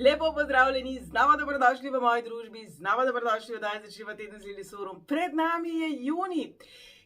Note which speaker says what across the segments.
Speaker 1: Lepo pozdravljeni, znova dobrodošli v moji družbi, znova dobrodošli v oddaji Začniva teden z Lilisorom. Pred nami je junij.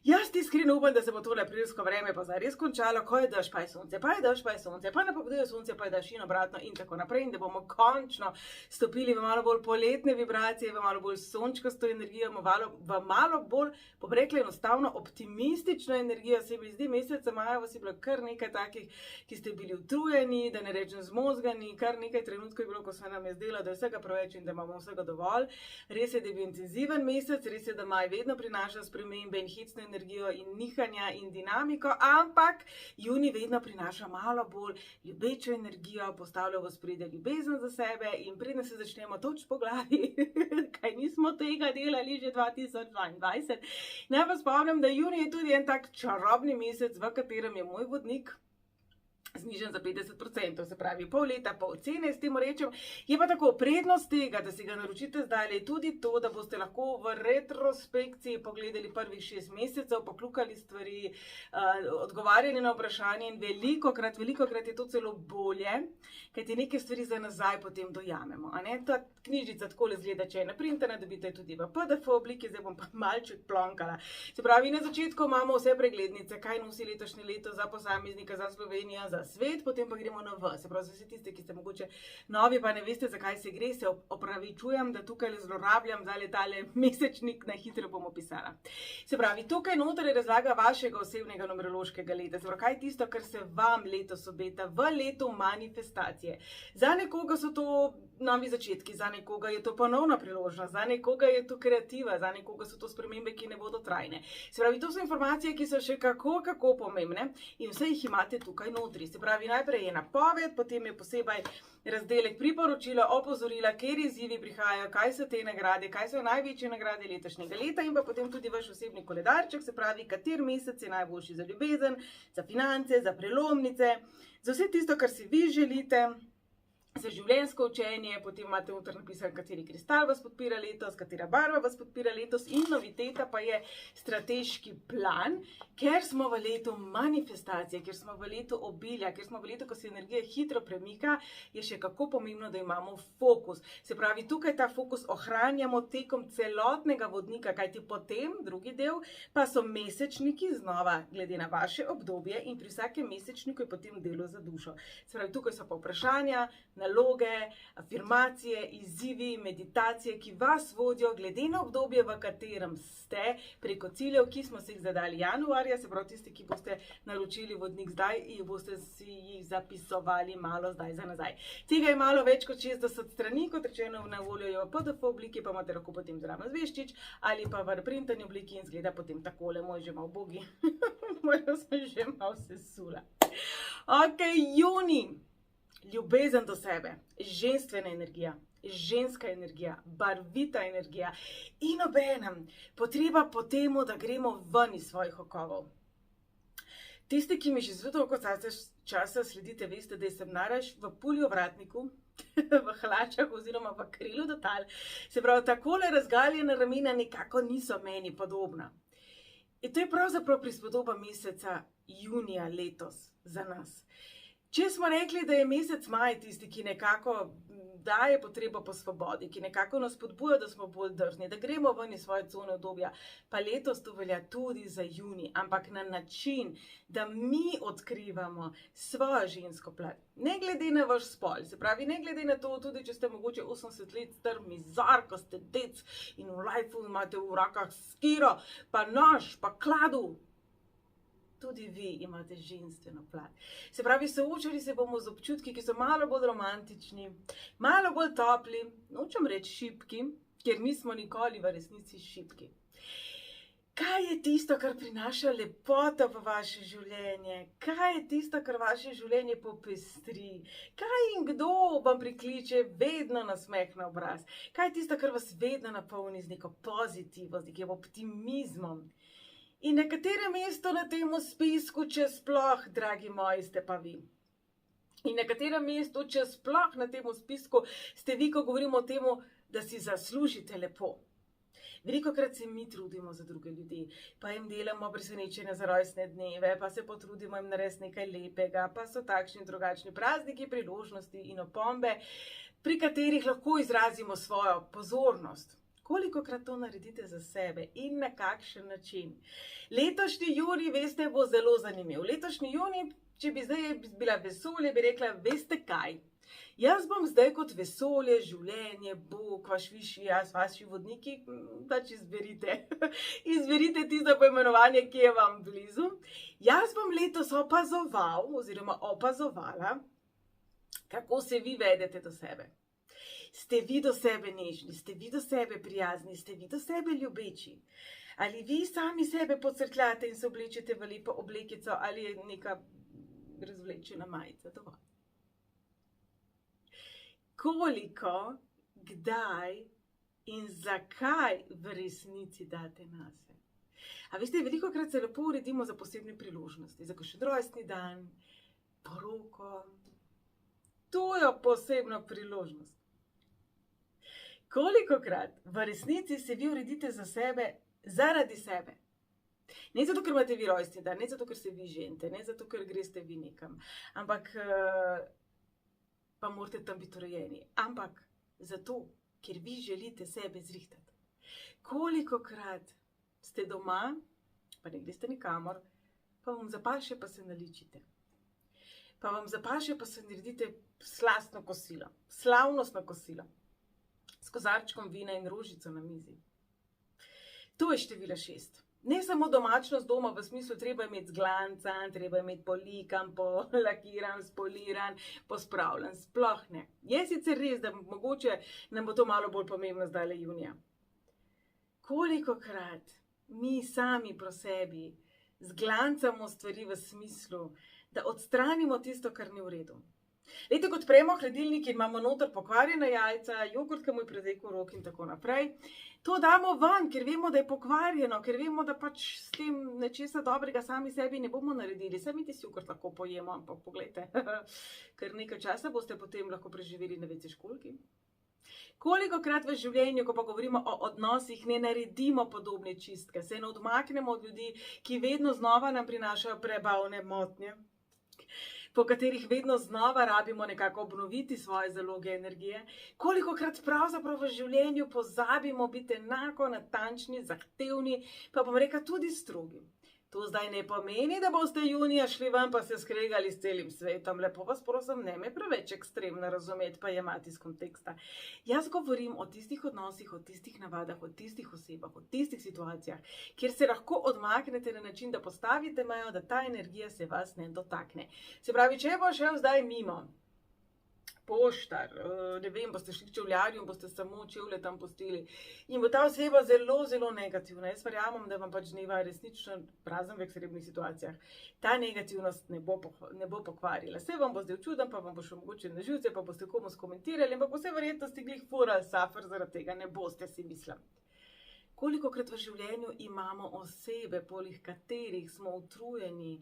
Speaker 1: Jaz iskreno upam, da se bo tole aprilsko vreme pa zares končalo, ko je dež, pa je sonce, pa je dež, pa je sonce, pa napoveduje sonce, pa je dež in obratno in tako naprej. In da bomo končno stopili v malo bolj poletne vibracije, v malo bolj sončkasto energijo, v malo bolj, bom rekla enostavno, optimistično energijo. Se mi zdi, meseca maja vas je bilo kar nekaj takih, ki ste bili utrujeni, da ne rečem zmozgani, kar nekaj trenutkov je bilo, ko se nam je zdelo, da je vsega preveč in da imamo vsega dovolj. Res je, da je bil intenziven mesec, res je, da maj vedno prinaša spremembe in hecne energijo in nihanja in dinamiko, ampak junij vedno prinaša malo bolj ljubečo energijo, postavlja v ospredje ljubezen za sebe in preden se začnemo toč po glavi, kaj nismo tega delali že 2022. Naj vas spomnim, da junij je tudi en tak čarobni mesec, v katerem je moj vodnik znižen za 50%, se pravi pol leta, pol cene, s tem rečem. Je pa tako, prednost tega, da si ga naročite zdaj, je tudi to, da boste lahko v retrospekciji pogledali prvih 6 mesecev, poklukali stvari, odgovarjali na vprašanje in velikokrat je to celo bolje, kajti neke stvari za nazaj potem dojamemo. Ta knjižica takole izgleda, če je naprintana, dobite tudi v PDF obliki, zdaj bom pa malček plonkala. Se pravi, na začetku imamo vse preglednice, kaj nosi letošnje leto za posameznika, za Slovenijo, za svet, potem pa gremo na V. Se pravi, za vse tiste, ki ste mogoče novi, pa ne veste, zakaj se gre, se opravičujem, da tukaj zlorabljam zdaj tale mesečnik, na hitro bom opisala. Se pravi, tukaj noter je razlaga vašega osebnega numerološkega leta. Se pravi, kaj je tisto, kar se vam letos obeta v letu manifestacije. Za nekoga so to novi začetki, za nekoga je to ponovna priložnost, za nekoga je to kreativa, za nekoga so to spremembe, ki ne bodo trajne. Se pravi, to so informacije, ki so še kako pomembne in vse jih imate tukaj notri. Se pravi, najprej je napoved, potem je posebej razdelek priporočila, opozorila, kjer izzivi prihajajo, kaj so te nagrade, kaj so največje nagrade letošnjega leta in pa potem tudi vaš osebni koledarček, se pravi, kater mesec je najboljši za ljubezen, za finance, za prelomnice, za vse tisto, kar si vi želite, za življenjsko učenje, potem imate noter napisano, kateri kristal vas podpira letos, katera barva vas podpira letos in noviteta pa je strateški plan, ker smo v letu manifestacije, ker smo v letu obilja, ker smo v letu, ko se energija hitro premika, je še kako pomembno, da imamo fokus. Se pravi, tukaj ta fokus ohranjamo tekom celotnega vodnika, kajti potem, drugi del, pa so mesečniki znova, glede na vaše obdobje in pri vsakem mesečniku je potem delo za dušo. Se pravi, tukaj so pa vprašanja, naloge, afirmacije, izzivi, meditacije, ki vas vodijo glede na obdobje, v katerem ste, preko ciljev, ki smo si jih zadali januarja, se pravi tisti, ki boste naročili vodnik zdaj, jih boste si jih zapisovali malo zdaj za nazaj. Tega je malo več kot 60 strani, kot rečeno na voljo je v PDF obliki, pa imate lahko potem zraven zveščič ali pa v printani obliki in zgleda potem takole, moj že malo bogi, mojo sem že malo sesula. Ok, junij. Ljubezen do sebe, ženstvena energija, ženska energija, barvita energija in obenem potreba po temu, da gremo ven iz svojih okovov. Tisti, ki mi že zelo dolgo časa sledite, veste, da sem naraš v pulju ovratniku, v hlačah oziroma v krilu do tal. Se pravi, takole razgaljena ramena nekako niso meni podobna. In to je pravzaprav prispodoba meseca junija letos za nas. Če smo rekli, da je mesec maj tisti, ki nekako daje potrebo po svobodi, ki nekako nas spodbuja, da smo bolj drzni, da gremo ven iz svoje cone obdobja, pa letos to velja tudi za junij, ampak na način, da mi odkrivamo svojo žensko plat. Ne glede na vaš spol, se pravi, ne glede na to, tudi če ste mogoče 80 let star mizar, ko ste dec in v lifeu imate v rokah skiro, pa nož, pa kladu. Tudi vi imate ženstveno plat. Se pravi, soočali se bomo z občutki, ki so malo bolj romantični, malo bolj topli, nočem reči šibki, ker nismo nikoli v resnici šibki. Kaj je tisto, kar prinaša lepoto v vaše življenje? Kaj je tisto, kar vaše življenje popestri? Kaj in kdo vam prikliče vedno nasmeh na obraz? Kaj je tisto, kar vas vedno napolni z neko pozitivnost, nekim optimizmom? In na katerem mestu na tem spisku, če sploh, dragi moji, ste pa vi? In na katerem mestu, če sploh na tem spisku, ste vi, ko govorimo o tem, da si zaslužite lepo? Velikokrat se mi trudimo za druge ljudi, pa jim delamo presenečenja za rojstne dneve, pa se potrudimo jim narediti nekaj lepega, pa so takšni in drugačni prazniki, priložnosti in opombe. pri katerih lahko izrazimo svojo pozornost. Kolikokrat to naredite za sebe in na kakšen način? Letošnji junij, veste, bo zelo zanimiv. Letošnji junij, če bi zdaj bila vesolje, bi rekla, veste kaj? Jaz bom zdaj kot vesolje, življenje, Bog, vaš višji jaz, vaši vodniki, pač izberite. Izberite tisto poimenovanje, ki je vam blizu. Jaz bom letos opazoval oziroma opazovala, kako se vi vedete do sebe. Ste vi do sebe nežni, ste vi do sebe prijazni, ste vi do sebe ljubeči? Ali vi sami sebe podcrkljate in se oblečete v lepo oblekico ali je neka razvlečena majica dovolj? Koliko, kdaj in zakaj v resnici date nase? A veste, velikokrat se lepo uredimo za posebne priložnosti, za kakšen rojstni dan, poroko, tujo posebno priložnost. Kolikokrat v resnici se vi uredite za sebe, zaradi sebe? Ne zato, ker imate vi rojstni dan, ne zato, ker se vi ženite, ne zato, ker greste vi nekam, ampak pa morate tam biti rojeni, ampak zato, ker vi želite sebe zrihtati. Kolikokrat ste doma, pa ne greste nikamor, pa vam zapaše, pa se naličite. Pa vam zapaše, pa se naredite slastno kosilo, slavnostno kosilo, s kozarčkom vina in rožico na mizi. To je število 6. Ne samo domačnost doma v smislu, treba imeti zglancan, treba imeti polikan, polakiran, spoliran, pospravljen. Sploh ne. Je sicer res, da mogoče nam bo to malo bolj pomembno zdaj junija. Kolikokrat mi sami pro sebi zglancamo stvari v smislu, da odstranimo tisto, kar ni v redu. Lejte, kot odpremo hladilnik in imamo noter pokvarjena jajca, jogurt, ki mu je pretekel rok in tako naprej. To damo ven, ker vemo, da je pokvarjeno, ker vemo, da pač s tem nečesa dobrega sami sebi ne bomo naredili. Saj mi tisti jogurt lahko pojemo, ampak poglejte, ker nekaj časa boste potem lahko preživeli na WC školjki. Kolikokrat v življenju, ko pa govorimo o odnosih, ne naredimo podobne čistke, se ne odmaknemo od ljudi, ki vedno znova nam prinašajo prebavne motnje, po katerih vedno znova rabimo nekako obnoviti svoje zaloge energije. Kolikokrat pravzaprav v življenju pozabimo biti enako natančni, zahtevni, pa bom rekla tudi strogi. To zdaj ne pomeni, da boste junija šli ven pa se skregali s celim svetom. Lepo vas prosim, ne me preveč ekstremno razumeti pa jemati iz konteksta. Jaz govorim o tistih odnosih, o tistih navadah, o tistih osebah, o tistih situacijah, kjer se lahko odmaknete na način, da postavite mejo, da ta energija se vas ne dotakne. Se pravi, če bo šel zdaj mimo poštar, ne vem, boste šli k čevljarju in boste samo čevlje tam pustili in bo ta oseba zelo, zelo negativna. Jaz verjamem, da vam pač dneva resnično, razen v ekstremnih situacijah, ta negativnost ne bo pokvarila. Vse vam bo zdaj čuden, pa vam bo šel mogoče na živce, pa boste komu skomentirali, ampak vse verjetnosti glih furali safer zaradi tega, ne boste si mislili. Kolikokrat v življenju imamo osebe, poleg katerih smo utrujeni,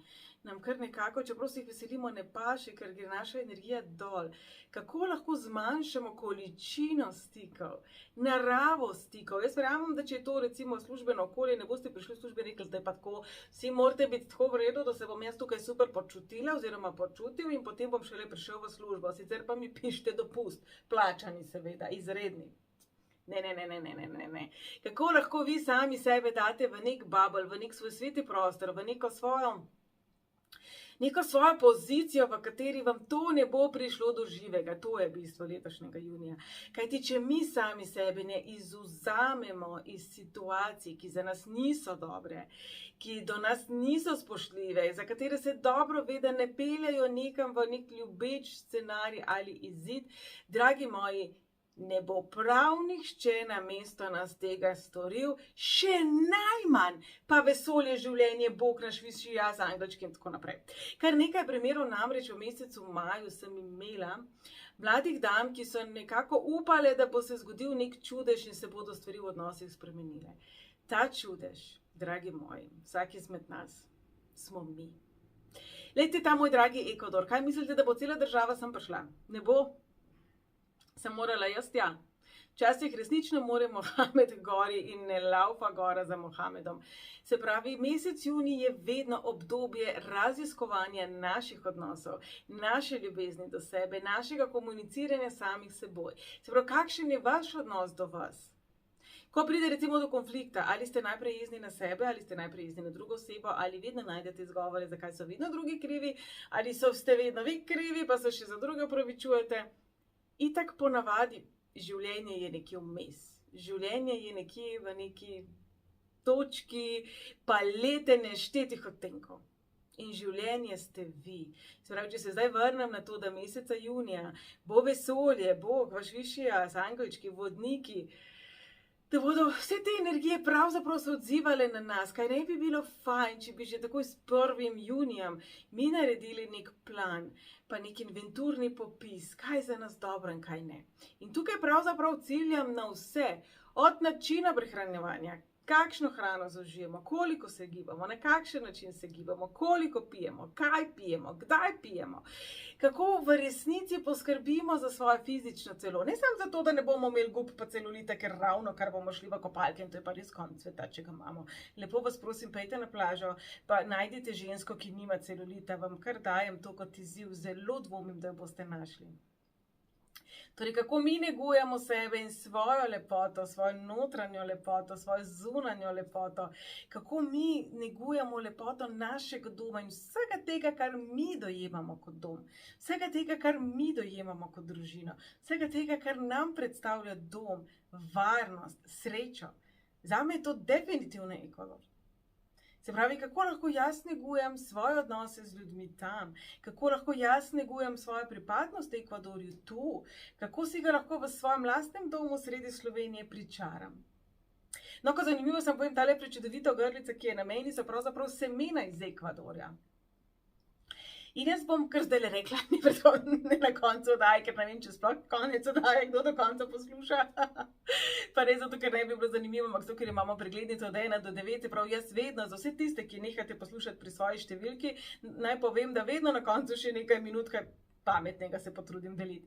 Speaker 1: nam kar nekako, čeprav se jih veselimo, ne paše, ker gre naša energija dol. Kako lahko zmanjšamo količino stikov, naravo stikov? Jaz verjamem, da če je to recimo službeno okolje, ne boste prišli v službe in rekli, zdaj pa tako, vsi morate biti tako v redu, da se bom jaz tukaj super počutila oziroma počutil in potem bom šele prišel v službo. Sicer pa mi pišite dopust, plačani seveda, izredni. Ne. Kako lahko vi sami sebe date v nek bubble, v nek svoj sveti prostor, v neko svojo pozicijo, v kateri vam to ne bo prišlo do živega. To je bistvo letošnjega junija. Kajti, če mi sami sebe ne izvzamemo iz situacij, ki za nas niso dobre, ki do nas niso spoštljive, za katere se dobro ve, da ne peljajo nekam v nek ljubeč scenarij ali izid, dragi moji, ne bo prav nihče namesto nas tega storil, še najmanj pa vesolje, življenje, Bog, naš višji jaz, angelčki in tako naprej. Kar nekaj primerov namreč v mesecu maju sem imela mladih dam, ki so nekako upale, da bo se zgodil nek čudež in se bodo stvari v odnosih spremenile. Ta čudež, dragi moji, vsak izmed nas, smo mi. Lejte, ta moj dragi Ekvador, kaj mislite, da bo cela država sem prišla? Ne bo. Sem morala jaz tja. Včasih resnično mora Mohamed gori in ne laufa gora za Mohamedom. Se pravi, mesec junij je vedno obdobje raziskovanja naših odnosov, naše ljubezni do sebe, našega komuniciranja samih seboj. Se pravi, kakšen je vaš odnos do vas? Ko pride recimo do konflikta, ali ste najprej jezni na sebe, ali ste najprej jezni na drugo osebo, ali vedno najdete izgovore, zakaj so vedno drugi krivi, ali ste vedno vi krivi, pa se še za druge opravičujete. Itak ponavadi življenje je nekje vmes. Življenje je nekje v neki točki palete neštetih odtenkov. In življenje ste vi. Se pravi, če se zdaj vrnem na to, da meseca junija bo vesolje, Bog, vaš višji jaz, angelčki, vodniki, da bodo vse te energije pravzaprav se odzivale na nas, kaj ne bi bilo fajn, če bi že takoj s 1. junijem mi naredili nek plan, pa nek inventurni popis, kaj za nas dobro in kaj ne. In tukaj pravzaprav ciljam na vse, od načina prehranjevanja, kakšno hrano zaužijemo, koliko se gibamo, na kakšen način se gibamo, koliko pijemo, kaj pijemo, kdaj pijemo, kako v resnici poskrbimo za svoje fizično telo. Ne samo zato, da ne bomo imeli gub pa celulita, ker ravno kar bomo šli v kopalke in to je pa res konec sveta, če ga imamo. Lepo vas prosim, pejte na plažo, pa najdite žensko, ki nima celulita, vam kar dajem to kot izziv, zelo dvomim, da jo boste našli. Torej, kako mi negujemo sebe in svojo lepoto, svojo notranjo lepoto, svojo zunanjo lepoto, kako mi negujemo lepoto našega doma in vsega tega, kar mi dojemamo kot dom, vsega tega, kar mi dojemamo kot družino, vsega tega, kar nam predstavlja dom, varnost, srečo. Zame je to definitivno Ekvador. Se pravi, kako lahko jaz negujem svoje odnose z ljudmi tam, kako lahko jaz negujem svojo pripadnost Ekvadorju tu, kako si ga lahko v svojem lastnem domu sredi Slovenije pričaram. No, ko zanimivo sem povem, tale prečudovita ogrlica, ki je na meni, so pravzaprav semena iz Ekvadorja. In jaz bom kar zdaj le rekla, ne na koncu oddaje, ker ne vem, če sploh konec oddaje, kdo do konca posluša. Pa res zato, ker ne bi bilo zanimivo, ampak zato, ker imamo preglednico od 1 do 9, prav jaz vedno, za vse tiste, ki nehate poslušati pri svoji številki, naj povem, da vedno na koncu še nekaj minut kaj pametnega se potrudim deliti.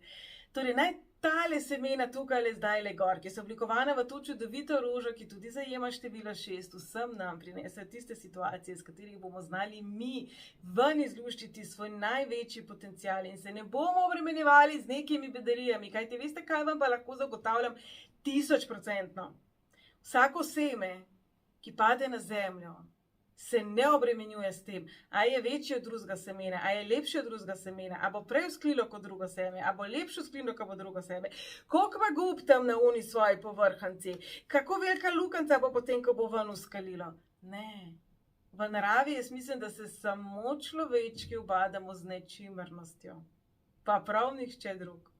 Speaker 1: Torej, naj tale semena tukaj le zdaj le gor, ki so oblikovana v to čudovito rožo, ki tudi zajema število 6, vsem nam prinese tiste situacije, s katerih bomo znali mi ven izluščiti svoj največji potencial in se ne bomo obremenjevali z nekimi bedarijami, kajti veste, kaj vam pa lahko zagotavljam 1000%. Vsako seme, ki pade na zemljo, se ne obremenjuje s tem, a je večje od drugega semena, a je lepše od drugega semena, a bo prej vzklilo kot drugo seme, a bo lepše vzklilo kot bo drugo seme, koliko pa gub tam na uni svoji povrhanci, kako velika lukanca bo potem, ko bo ven vzkalilo. Ne, v naravi jaz mislim, da se samo človečki ubadamo z nečimrnostjo, pa prav nihče drug.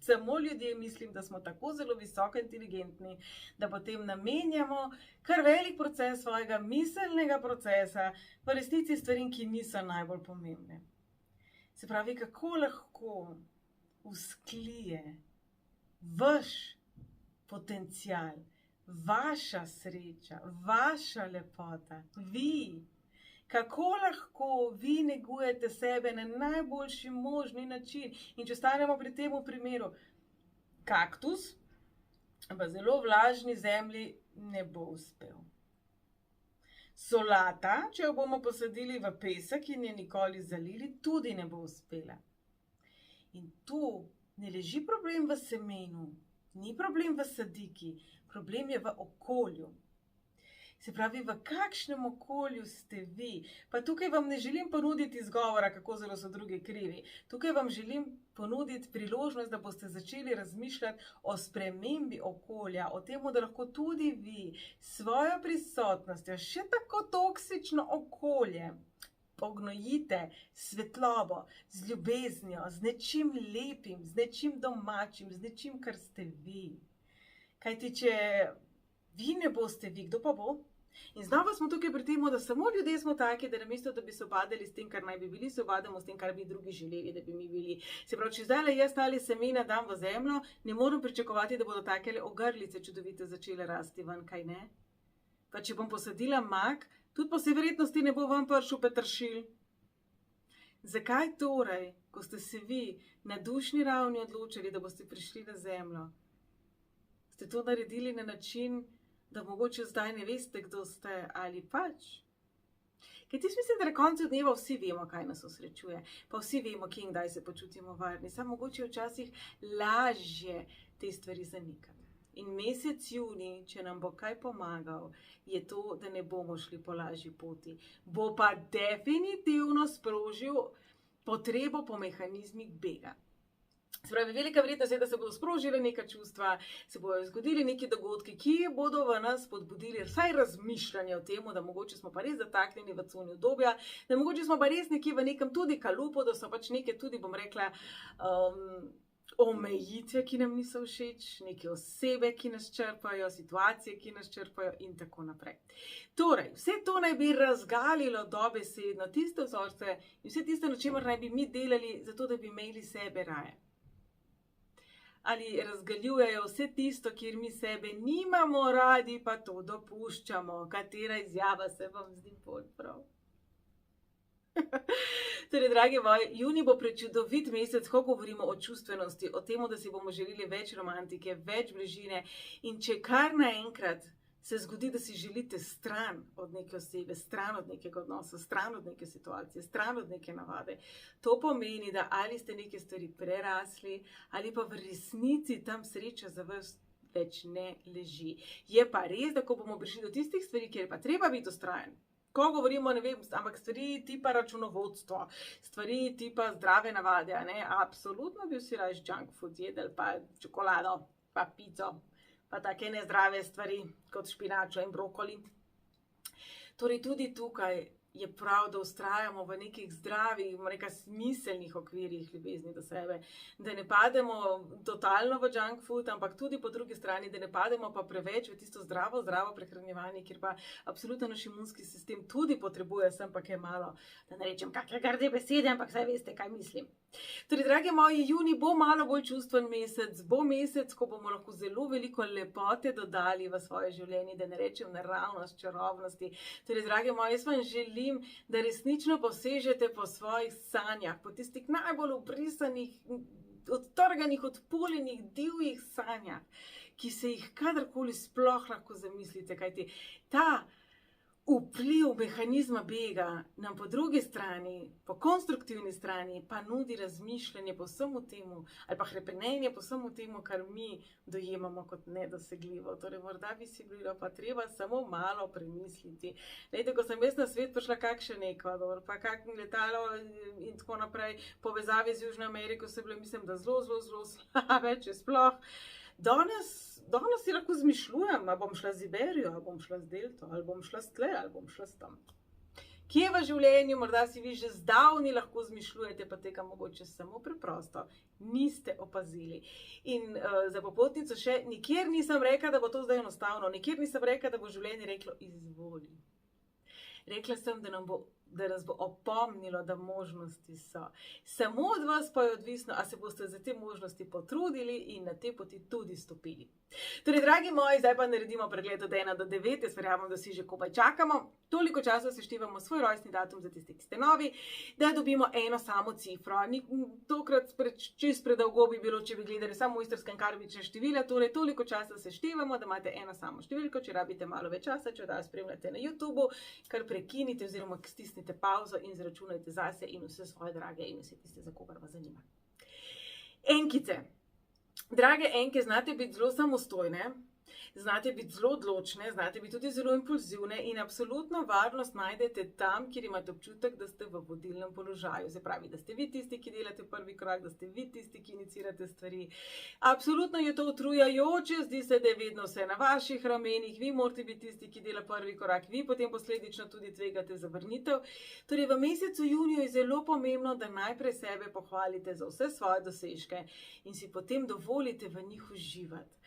Speaker 1: Samo ljudje mislim, da smo tako zelo visoko inteligentni, da potem namenjamo kar velik proces svojega miselnega procesa v resnici stvarim, ki niso najbolj pomembne. Se pravi, kako lahko vzklije vaš potencial, vaša sreča, vaša lepota, vi. Kako lahko vi negujete sebe na najboljši možni način. In če stanemo pri tem primeru, kaktus v zelo vlažni zemlji ne bo uspel. Solata, če jo bomo posadili v pesek in je nikoli zalili, tudi ne bo uspela. In tu ne leži problem v semenu, ni problem v sadiki, problem je v okolju. Se pravi, v kakšnem okolju ste vi? Pa tukaj vam ne želim ponuditi izgovora, kako zelo so drugi krivi. Tukaj vam želim ponuditi priložnost, da boste začeli razmišljati o spremembi okolja, o tem, da lahko tudi vi svojo prisotnostjo še tako toksično okolje pognojite svetlobo, z ljubeznijo, z nečim lepim, z nečim domačim, z nečim, kar ste vi. Kajti, če vi ne boste vi, kdo pa bo? In znova smo tukaj pri tem, da samo ljudje smo taki, da namesto, da bi se obadali s tem, kar naj bi bili, se obadamo s tem, kar bi drugi želeli, da bi mi bili. Se pravi, če zdaj jaz tale semena dam v zemljo, ne moram pričakovati, da bodo takele ogrlice čudovite začele rasti ven, kaj ne? Pa če bom posadila mak, tudi po vsej verjetnosti ne bo ven prišel peteršilj. Zakaj torej, ko ste se vi na dušni ravni odločili, da boste prišli na zemljo, ste to naredili na način, da mogoče zdaj ne veste, kdo ste ali pač. Ker ti mislim, da na koncu dneva vsi vemo, kaj nas osrečuje, pa vsi vemo, kje in kdaj se počutimo varni. Samo mogoče včasih lažje te stvari zanikati. In mesec junij, če nam bo kaj pomagal, je to, da ne bomo šli po lažji poti. Bo pa definitivno sprožil potrebo po mehanizmih bega. Se pravi, velika verjetnost je, da se bodo sprožile neka čustva, se bodo zgodili neki dogodki, ki bodo v nas spodbudili vsaj razmišljanje o tem, da mogoče smo pa res zataknjeni v coni udobja, da mogoče smo pa res nekje v nekem tudi kalupu, da so pač neke tudi, bom rekla, omejitve, ki nam niso všeč, neke osebe, ki nas črpajo, situacije, ki nas črpajo in tako naprej. Torej, vse to naj bi razgalilo dobesedno tiste vzorce in vse tiste, na čemer naj bi mi delali, zato da bi imeli sebe raje. Ali razgaljujejo vse tisto, kjer mi sebe nimamo radi, pa to dopuščamo. Katera izjava se vam zdi bolj prav? Torej, dragi moji, junij bo prečudovit mesec, ko govorimo o čustvenosti, o tem, da si bomo želeli več romantike, več bližine. In če kar naenkrat se zgodi, da si želite stran od neke osebe, stran od nekega odnosa, stran od neke situacije, stran od neke navade, to pomeni, da ali ste neke stvari prerasli, ali pa v resnici tam sreča za vas več ne leži. Je pa res, da ko bomo prišli do tistih stvari, kjer pa treba biti vztrajen, ko govorimo, ne vem, ampak stvari tipa računovodstvo, stvari tipa zdrave navade, absolutno bi vsi raje junk food jedel, pa čokolado, pa pico, pa take nezdrave stvari, kot špinačo in brokoli. Torej, tudi tukaj je prav, da vztrajamo v nekih zdravih, smiselnih okvirih ljubezni do sebe, da ne pademo totalno v junk food, ampak tudi po drugi strani, da ne pademo pa preveč v tisto zdravo prehranjevanje, kjer pa absolutno naš imunski sistem tudi potrebuje, sem pa kaj malo, da ne rečem kakšne grde besede, ampak saj veste, kaj mislim. Torej, dragi moji, junij bo malo bolj čustven mesec, bo mesec, ko bomo lahko zelo veliko lepote dodali v svoje življenje, da ne rečem naravnost, čarobnosti. Torej, dragi moji, jaz vam želim, da resnično posežete po svojih sanjah, po tistih najbolj obrisanih, odtrganih, odpuljenih, divjih sanjah, ki se jih kadarkoli sploh lahko zamislite, kajti ta vpliv mehanizma bega nam po drugi strani, po konstruktivni strani, pa nudi razmišljanje po vsemu temu, ali pa hrepenenje po vsemu temu, kar mi dojemamo kot nedosegljivo. Torej, morda bi si bilo pa treba samo malo premisliti. Lejte, ko sem jaz na svet prišla, kakšen Ekvador, pa kakšno letalo in tako naprej, povezave z Južno Ameriko so bile, mislim, da zelo slabe, če sploh. Danes si lahko zmišljujem, ali bom šla z Iberijo, ali bom šla z Delto, ali bom šla s tle, ali bom šla s tam. Kje v življenju, morda si vi že zdavni lahko zmišljujete, pa tega mogoče samo preprosto niste opazili. In za popotnico še, nikjer nisem rekla, da bo to zdaj enostavno, nikjer nisem rekla, da bo življenje reklo izvoli. Rekla sem, da nas bo opomnilo, da možnosti so. Samo od vas pa je odvisno, a se boste za te možnosti potrudili in na te poti tudi stopili. Torej, dragi moji, zdaj pa naredimo pregled od 1 do 9, jaz verjamem, da vsi že komaj čakamo. Toliko časa seštevamo svoj rojstni datum za tiste, ki ste novi, da dobimo eno samo cifro. Tokrat čist predolgo bi bilo, če bi gledali samo istrska in karmična števila, torej toliko časa seštevamo, da imate eno samo številko, če rabite malo več časa, če da spremljate na YouTubeu, kar prekinite oziroma stisnite pauzo in zračunajte zase in vse svoje drage in vse tiste, za kogar vas zanima. Enkice. Drage enke, znate biti zelo samostojne, znate biti zelo odločne, znate biti tudi zelo impulzivne in absolutno varnost najdete tam, kjer imate občutek, da ste v vodilnem položaju. Se pravi, da ste vi tisti, ki delate prvi korak, da ste vi tisti, ki inicirate stvari. Absolutno je to utrujajoče, zdi se, da je vedno vse na vaših ramenih, vi morate biti tisti, ki dela prvi korak, vi potem posledično tudi tvegate zavrnitev. Torej, v mesecu juniju je zelo pomembno, da najprej sebe pohvalite za vse svoje dosežke in si potem dovolite v njih uživati.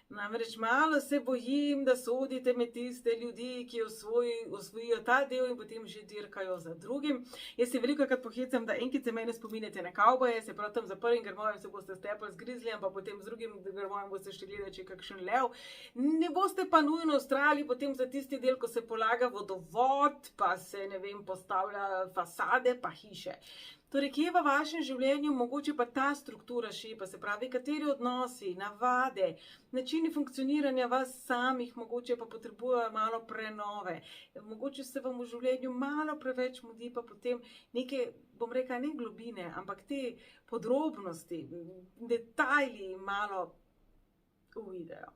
Speaker 1: Namreč malo se bojim, da sodite med tiste ljudi, ki osvojijo ta del in potem že dirkajo za drugim. Jaz se velikokrat pohecam, da enkice mene spominjate na kavboje, se prav tam za prvim grmojem se boste stepali z grizlijem, pa potem z drugim grmojem boste še gledali, če je kakšen lev. Ne boste pa nujno ustrajali potem za tisti del, ko se polaga vodovod, pa se, ne vem, postavlja fasade, pa hiše. Torej, kje v vašem življenju mogoče pa ta struktura šepa, se pravi, kateri odnosi, navade, načini funkcioniranja vas samih mogoče pa potrebujejo malo prenove. Mogoče se vam v življenju malo preveč mudi, pa potem neke, bom rekla, ne globine, ampak te podrobnosti, detajli malo uvidejo.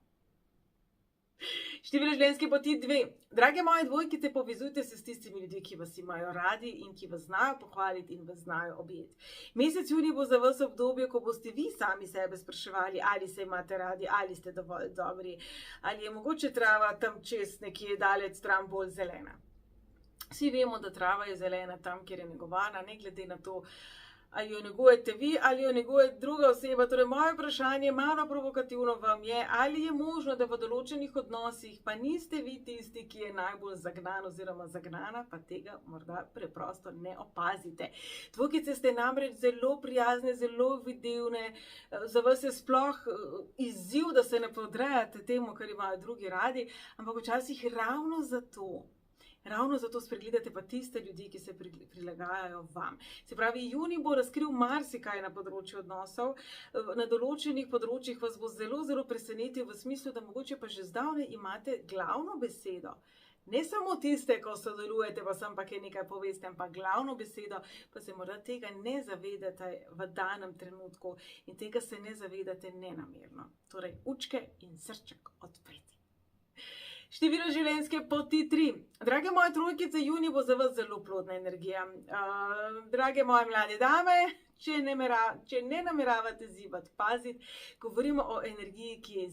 Speaker 1: Število življenjske poti 2. Drage moje dvojkice, povezujte se s tistimi ljudmi, ki vas imajo radi in ki vas znajo pohvaliti in vas znajo objeti. Mesec junij bo za vas obdobje, ko boste vi sami sebe spraševali, ali se imate radi, ali ste dovolj dobri, ali je mogoče trava tam čez nekje daleč stran bolj zelena. Vsi vemo, da trava je zelena tam, kjer je negovana, ne glede na to, ali jo negujete vi, ali jo neguje druga oseba. Torej, moje vprašanje, malo provokativno vam je, ali je možno, da v določenih odnosih pa niste vi tisti, ki je najbolj zagnan oziroma zagnana, pa tega morda preprosto ne opazite. Dvojkice ste namreč zelo prijazne, zelo videvne, za vas je sploh izziv, da se ne podrejate temu, kar imajo drugi radi, ampak včasih ravno zato spregledate pa tiste ljudi, ki se prilagajajo vam. Se pravi, junij bo razkril marsikaj na področju odnosov, na določenih področjih vas bo zelo, zelo presenetil v smislu, da mogoče pa že zdavnaj imate glavno besedo. Ne samo tiste, ko sodelujete, pa sem pa kaj nekaj poveste, ampak glavno besedo, pa se morda tega ne zavedate v danem trenutku in tega se ne zavedate nenamerno. Torej, učke in srček odpreti. Število življenjske poti 3. Drage moje trojkice, junij bo za vas zelo plodna energija. Drage moje mlade dame, če ne nameravate zibati, paziti, govorimo o energiji, ki je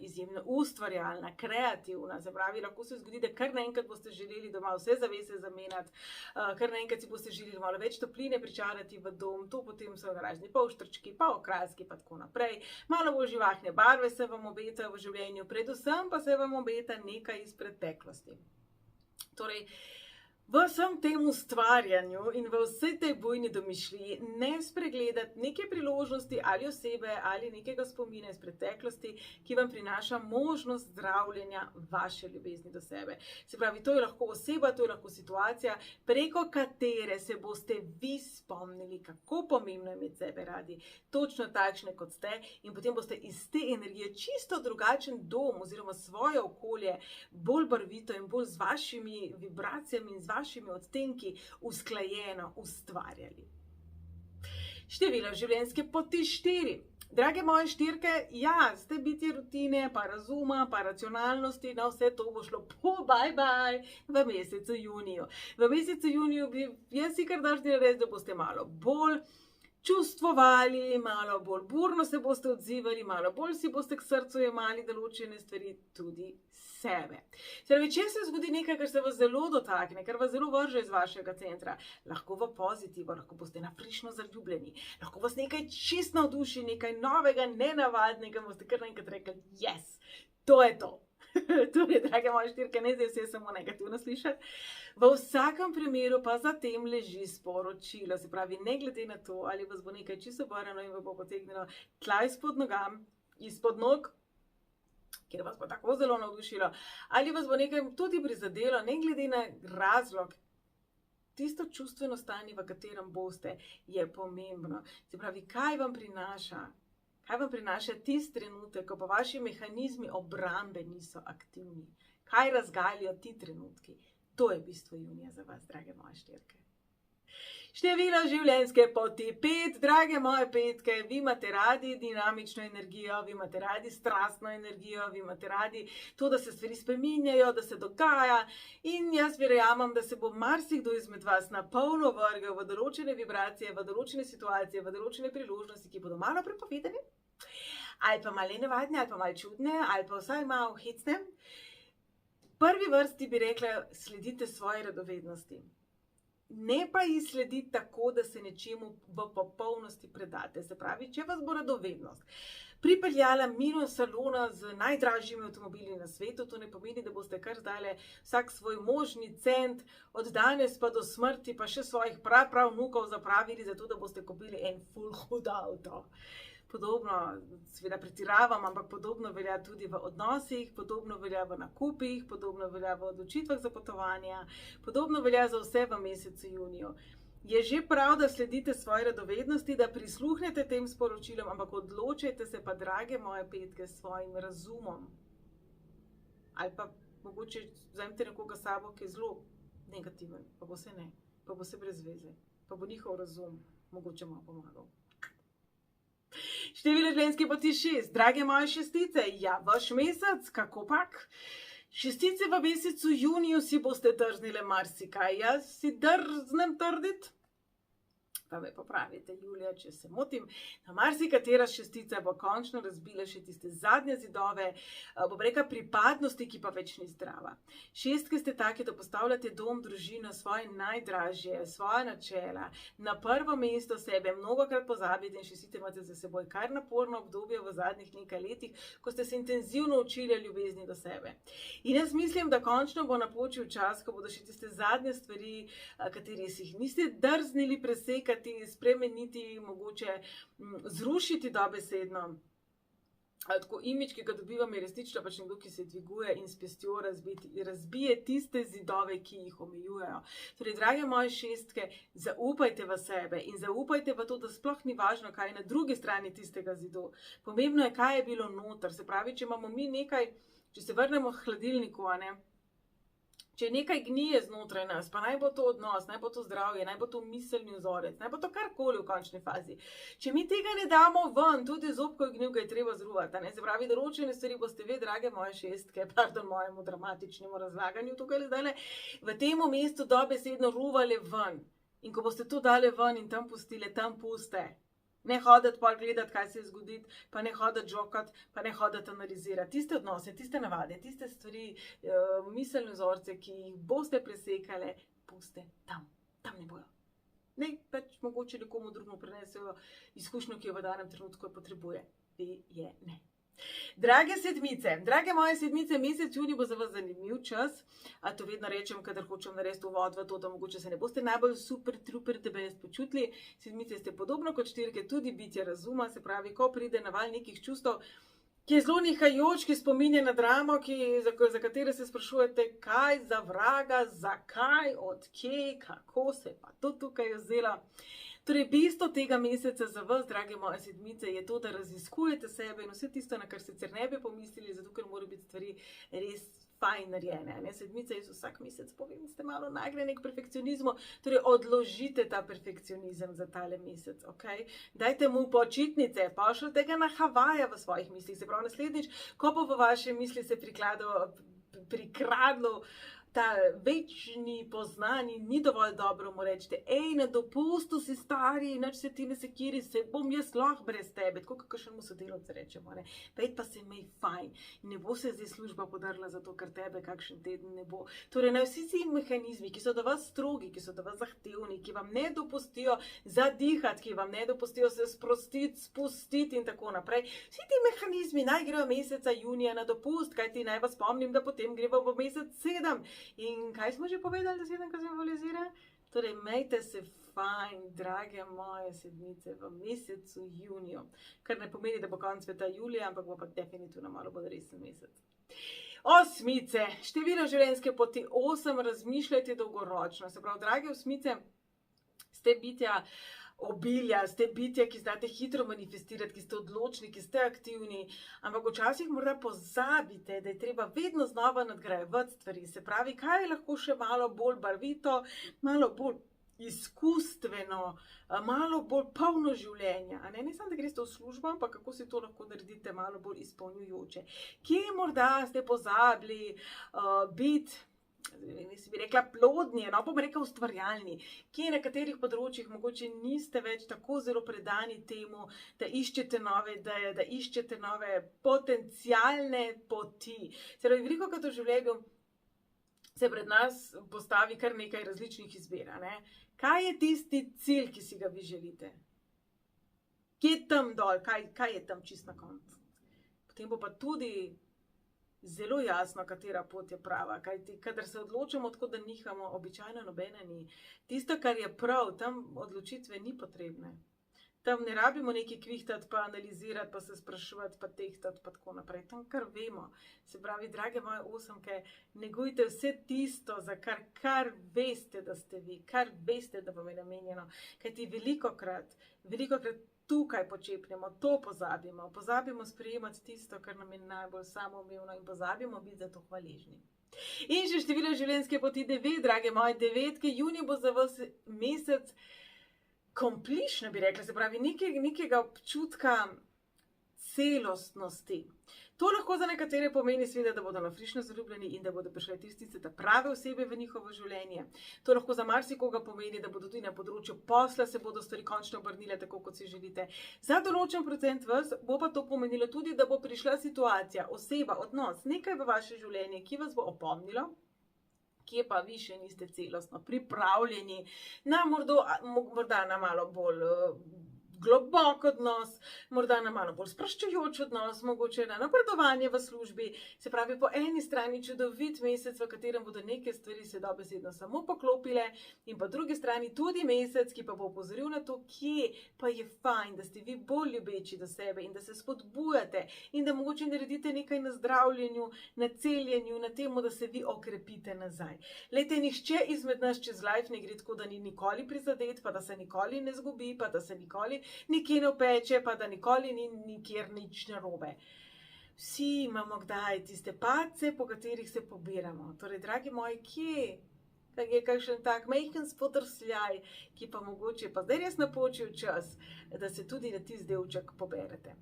Speaker 1: izjemno ustvarjalna, kreativna. Se pravi, lahko se zgodi, da kar naenkrat boste želeli doma vse zavese zamenjati, kar naenkrat si boste želeli malo več topline pričarati v dom, to potem so razni polštrčki, pa okraski, pa tako naprej. Malo bolj živahne barve se vam obetajo v življenju, predvsem pa se vam obeta nekaj iz preteklosti. Torej, v vsem tem ustvarjanju in v vsej tej bujni domišljiji ne spregledati neke priložnosti ali osebe ali nekega spomina iz preteklosti, ki vam prinaša možnost zdravljenja vaše ljubezni do sebe. Se pravi, to je lahko oseba, to je lahko situacija, preko katere se boste vi spomnili, kako pomembno je imeti sebe radi, točno takšne, kot ste, in potem boste iz te energije čisto drugačen dom oziroma svoje okolje bolj barvito in bolj z vašimi vibracijami in z vašimi odtenki usklajeno ustvarjali. Število življenjske poti 4. Drage moje štirke, ja, ste biti rutine, pa razuma, pa racionalnosti, na vse to bo šlo bye v mesecu juniju. V mesecu juniju bi jaz si kar dažnje res, da boste malo bolj čustvovali, malo bolj burno se boste odzivali, malo bolj si boste k srcu jemali določene stvari, tudi sebe. Torej, če se zgodi nekaj, kar se vas zelo dotakne, kar vas zelo vrže iz vašega centra, lahko v pozitivo, lahko boste nafrišno zaljubljeni, lahko vas nekaj čist navduši, nekaj novega, nenavadnega, boste kar naenkrat rekli, yes, to je to. Torej, drage moje štirke, ne zdaj vse samo negativno slišati. V vsakem primeru pa za tem leži sporočilo, se pravi, ne glede na to, ali vas bo nekaj čisto obarvano in vas bo potegnilo tla izpod nog, kjer vas bo tako zelo navdušilo, ali vas bo nekaj tudi prizadelo, ne glede na razlog, tisto čustveno stanje, v katerem boste, je pomembno. Se pravi, kaj vam prinaša tisti trenutek, ko pa vaši mehanizmi obrambe niso aktivni? Kaj razgalijo ti trenutki? To je bistvo junija za vas, drage moje štirke. Število življenjske poti 5. Drage moje petke, vi imate radi dinamično energijo, vi imate radi strastno energijo, vi imate radi to, da se stvari spreminjajo, da se dogaja, in jaz verjamem, da se bo marsikdo izmed vas na polno vrgel v določene vibracije, v določene situacije, v določene priložnosti, ki bodo malo prepovedane, ali pa malo nenavadne, ali pa malo čudne, ali pa vsaj malo hecne. V prvi vrsti bi rekla, sledite svoji radovednosti. Ne pa ji slediti tako, da se nečemu v popolnosti predate. Se pravi, če vas bo radovednost pripeljala mimo salona z najdražjimi avtomobili na svetu, to ne pomeni, da boste kar zdajle vsak svoj možni cent od danes pa do smrti pa še svojih pravnukov zapravili, zato da boste kupili en ful hud avto. Podobno, seveda pretiravam, ampak podobno velja tudi v odnosih, podobno velja v nakupih, podobno velja v odločitvah za potovanja, podobno velja za vse v mesecu juniju. Je že prav, da sledite svoji radovednosti, da prisluhnete tem sporočilom, ampak odločite se pa, drage moje petke, s svojim razumom. Ali pa mogoče vzemite nekoga s sabo, ki je zelo negativen, pa bo se ne, pa bo se brez veze, pa bo njihov razum mogoče malo pomagal. Število življenjske poti 6. Drage moje šestice, ja, vaš mesec, kako pak? Šestice v mesecu juniju si boste drznile marsikaj. Jaz si drznem trditi, pa me popravite, Julija, če se motim, da marsikatera šestica bo končno razbila še tiste zadnje zidove, bom rekla, pripadnosti, ki pa več ni zdrava. Šestke ste taki, da postavljate dom, družino, svoje najdražje, svoje načela, na prvo mesto sebe, mnogokrat pozabite in šestice imate za seboj kar naporno obdobje v zadnjih nekaj letih, ko ste se intenzivno učili ljubezni do sebe. In jaz mislim, da končno bo napočil čas, ko bodo še tiste zadnje stvari, kateri si jih niste drznili presekati, spremeniti, mogoče zrušiti dobesedno. Tako imidž, ki ga dobivam, je resnično pač nekdo, ki se dviguje in s pestjo razbije tiste zidove, ki jih omejujejo. Torej, drage moje šestke, zaupajte v sebe in zaupajte v to, da sploh ni važno, kaj je na drugi strani tistega zidu. Pomembno je, kaj je bilo noter. Se pravi, če imamo mi nekaj, če se vrnemo k hladilniku, če nekaj gnije znotraj nas, pa naj bo to odnos, naj bo to zdravje, naj bo to miselni vzorec, naj bo to karkoli v končni fazi. Če mi tega ne damo ven, tudi zobko gnil ga je treba zruvati. Se pravi, določene stvari boste vi, drage moje šestke, pardon mojemu dramatičnemu razlaganju tukaj zdajle, v tem mestu dobesedno ruvale ven. In ko boste to dale ven in tam pustile, tam puste. Ne hoditi pol gledati, kaj se je zgoditi, pa ne hoditi žokati, pa ne hoditi analizirati. Tiste odnose, tiste navade, tiste stvari, miselne vzorce, ki jih boste presekale, puste tam. Tam ne bojo. Ne, pač mogoče nekomu drugemu prenesejo izkušnjo, ki jo v danem trenutku potrebuje. Vi je ne. Drage sedmice, drage moje sedmice, mesec junij bo za vas zanimiv čas, a to vedno rečem, kadar hočem narediti uvod v to, da mogoče se ne boste najbolj super, truper, tebe počutili. Sedmice ste podobno kot štirke, tudi bitje razuma, se pravi, ko pride na val nekih čustev, ki je zelo nehajoč, ki spominja na dramo, za katere se sprašujete, kaj za vraga, zakaj, od kje, kako se pa to tukaj vzela. Torej, bistvo tega meseca za vas, drage moje sedmice, je to, da raziskujete sebe in vse tisto, na kar sicer ne bi pomislili, zato ker morajo biti stvari res fajn narejene. Sedmice, jaz vsak mesec povem, ste malo nagnjeni k perfekcionizmu, torej odložite ta perfekcionizem za tale mesec, ok? Dajte mu počitnice, pošljite ga na Havaje v svojih mislih, se pravi naslednjič, ko bo v vaše misli se prikradlo ta večni poznani, ni dovolj dobro, mu rečete, ej, na dopustu si stari, nič se ti ne sekiri, se bom jaz lahko brez tebe, tako kakšnemu sodelavcu rečemo, ne, pejt pa se imej fajn, ne bo se zdaj služba podarila zato, ker tebe kakšen teden ne bo. Torej, na vsi ti mehanizmi, ki so do vas strogi, ki so do vas zahtevni, ki vam ne dopustijo zadihati, ki vam ne dopustijo se sprostiti, spustiti in tako naprej, vsi ti mehanizmi naj grejo meseca junija na dopust, kajti naj vas spomnim, da potem grejo v mesec 7. In kaj smo že povedali, da 7 simbolizira? Torej, imejte se fajn, drage moje sedmice, v mesecu juniju. Kar ne pomeni, da bo konec sveta julija, ampak bo pa definitivno malo bolj resen mesec. Osmice, število življenjske poti 8, razmišljajte dolgoročno. Se pravi, drage osmice, ste bitja obilja, ste bitja, ki znate hitro manifestirati, ki ste odločni, ki ste aktivni, ampak včasih morda pozabite, da je treba vedno znova nadgrajevati stvari. Se pravi, kaj je lahko še malo bolj barvito, malo bolj izkustveno, malo bolj polno življenja. Ne samo, da greste v službo, ampak kako si to lahko naredite malo bolj izpolnjujoče. Kje morda ste pozabili biti, si bi rekla plodni, no bom rekla ustvarjalni, kje na katerih področjih mogoče niste več tako zelo predani temu, da iščete nove ideje, da iščete nove potencialne poti. Se pravi, veliko krat v življenju se pred nas postavi kar nekaj različnih izbir, ne? Kaj je tisti cilj, ki si ga vi želite? Kje je tam dol? Kaj je tam čist na koncu? Potem bo pa tudi zelo jasno, katera pot je prava, kajti kadar se odločamo, tako da nihamo, običajno nobene ni. Tisto, kar je prav, tam odločitve ni potrebne. tam ne rabimo nekaj kvihtati, pa analizirati, pa se spraševati, pa tehtati, pa tako naprej. Tam kar vemo. Se pravi, drage moje osemke, negujte vse tisto, za kar veste, da ste vi, kar veste, da vam je namenjeno. Kajti velikokrat tukaj počepnemo, to pozabimo sprejemati tisto, kar nam je najbolj samoumevno in pozabimo biti za to hvaležni. In še število življenjske poti 9, drage moje devetke, junij bo za vas mesec komplično, bi rekla, se pravi, nekega občutka celostnosti. To lahko za nekatere pomeni seveda, da bodo nafrišno zaljubljeni in da bodo prišle tiste prave osebe v njihovo življenje. To lahko za marsikoga pomeni, da bodo tudi na področju posla se bodo stvari končno obrnile tako, kot si želite. Za določen procent vas bo pa to pomenilo tudi, da bo prišla situacija, oseba, odnos, nekaj v vaše življenje, ki vas bo opomnilo, kje pa vi še niste celostno pripravljeni na morda na malo bolj globok odnos, morda na malo bolj sproščujoč odnos, mogoče na napredovanje v službi. Se pravi, po eni strani čudovit mesec, v katerem bodo neke stvari se dobesedno samo poklopile, in po drugi strani tudi mesec, ki pa bo opozoril na to, kje pa je fajn, da ste vi bolj ljubeči do sebe in da se spodbujate in da mogoče naredite nekaj na zdravljenju, na celjenju, na temu, da se vi okrepite nazaj. Glejte, nihče izmed nas čez life ne gre tako, da ni nikoli prizadet, pa da se nikoli ne zgubi, pa da se nikoli nikjer ne opeče, pa da nikoli ni nikjer nič narobe. Vsi imamo kdaj tiste padce, po katerih se pobiramo. Torej, dragi moji, kje je kakšen tak majhen spodrsljaj, ki pa mogoče pa zdaj res napočil čas, da se tudi na tisti delček poberete.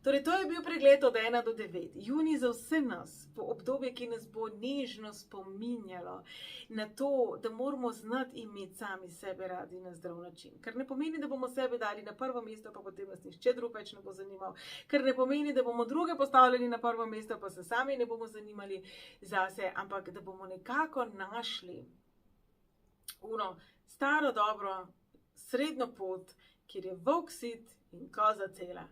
Speaker 1: Torej, to je bil pregled od 1 do 9. Junij za vse nas, po obdobje, ki nas bo nežno spominjalo na to, da moramo znati imeti sami sebe radi na zdrav način. Kar ne pomeni, da bomo sebe dali na prvo mesto, pa potem nas nihče drug več ne bo zanimal. Kar ne pomeni, da bomo druge postavljali na prvo mesto, pa se sami ne bomo zanimali zase, ampak da bomo nekako našli staro dobro srednjo pot, kjer je volk sit in koza cela.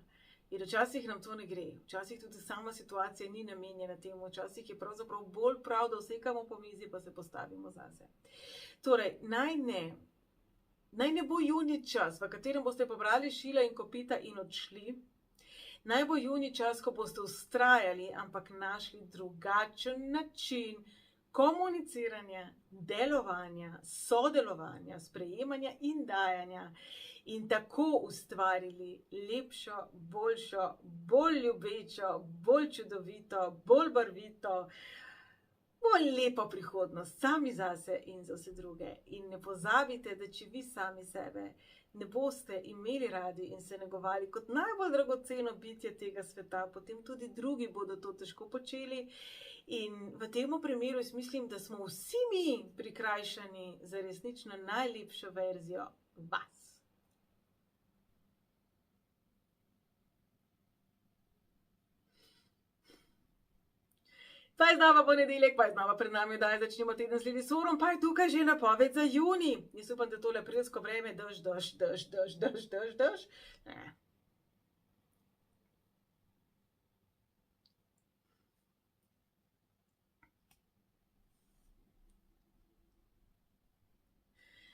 Speaker 1: In včasih nam to ne gre, včasih tudi sama situacija ni namenjena temu, včasih je pravzaprav bolj prav, da vsekamo po mizi, pa se postavimo zase. Torej, naj ne bo junij čas, v katerem boste pobrali šila in kopita in odšli. Naj bo junij čas, ko boste vztrajali, ampak našli drugačen način komuniciranja, delovanja, sodelovanja, sprejemanja in dajanja. In tako ustvarili lepšo, boljšo, bolj ljubečo, bolj čudovito, bolj barvito, bolj lepo prihodnost sami zase in za vse druge. In ne pozabite, da če vi sami sebe ne boste imeli radi in se negovali kot najbolj dragoceno bitje tega sveta, potem tudi drugi bodo to težko počeli. In v tem primeru jaz mislim, da smo vsi mi prikrajšani za resnično najlepšo verzijo vas. Pa je znova ponedeljek, pa je znova pred nami, da začnemo teden z Lilisurom, pa je tukaj že napoved za junij. Jaz upam, da tole aprilsko vreme dež.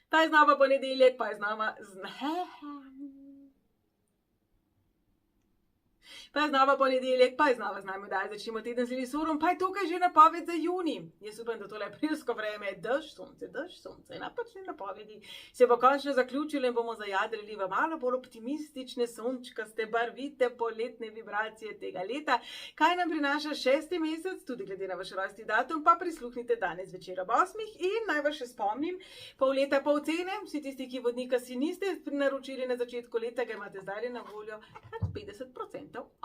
Speaker 1: Pa je znova ponedeljek, pa je znova Pa je znova ponedeljek, pa je znova z nami, da začnemo teden z Lilisurom, pa je tukaj že napoved za junij. Jaz upam, da tole aprilsko vreme, dež, sonce, napačne napovedi, se bo končno zaključilo in bomo zajadrali v malo bolj optimistične, sončkaste, barvite, poletne vibracije tega leta. Kaj nam prinaša 6. mesec, tudi glede na vaš rojstni datum, pa prisluhnite danes večer ob 8. In naj vas še spomnim, pol leta pol cene, vsi tisti, ki vodnika si niste naročili na začetku leta, ga imate zdaj na voljo 50%